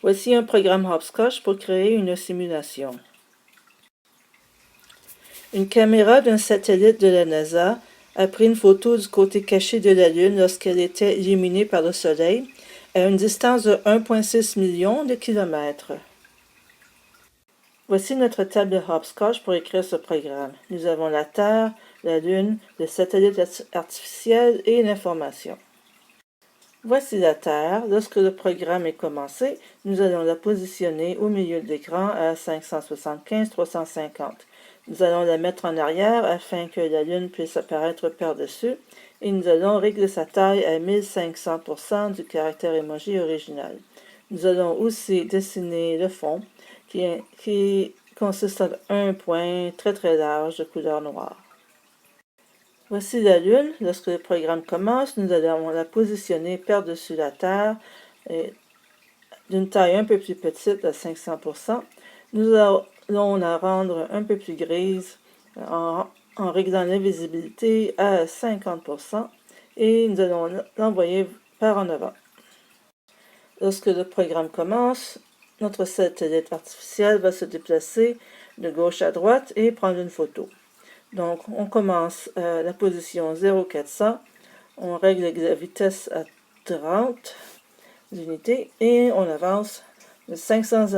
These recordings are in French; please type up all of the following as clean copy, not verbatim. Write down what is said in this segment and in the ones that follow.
Voici un programme Hopscotch pour créer une simulation. Une caméra d'un satellite de la NASA a pris une photo du côté caché de la Lune lorsqu'elle était illuminée par le Soleil à une distance de 1,6 million de kilomètres. Voici notre table de Hopscotch pour écrire ce programme. Nous avons la Terre, la Lune, le satellite artificiel et l'information. Voici la Terre. Lorsque le programme est commencé, nous allons la positionner au milieu de l'écran à 575-350. Nous allons la mettre en arrière afin que la Lune puisse apparaître par-dessus et nous allons régler sa taille à 1500% du caractère emoji original. Nous allons aussi dessiner le fond qui consiste en un point très large de couleur noire. Voici la Lune. Lorsque le programme commence, nous allons la positionner par-dessus la Terre d'une taille un peu plus petite à 500%. Nous allons la rendre un peu plus grise en réglant l'invisibilité à 50% et nous allons l'envoyer par en avant. Lorsque le programme commence, notre satellite artificiel va se déplacer de gauche à droite et prendre une photo. Donc, on commence à la position 0,400, on règle la vitesse à 30 unités et on avance de 500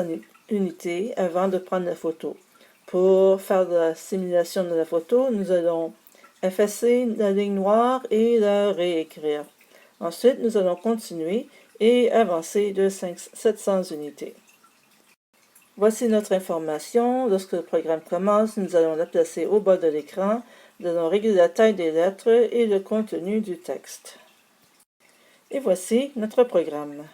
unités avant de prendre la photo. Pour faire la simulation de la photo, nous allons effacer la ligne noire et la réécrire. Ensuite, nous allons continuer et avancer de 700 unités. Voici notre information. Lorsque le programme commence, nous allons la placer au bas de l'écran. Nous allons régler la taille des lettres et le contenu du texte. Et voici notre programme.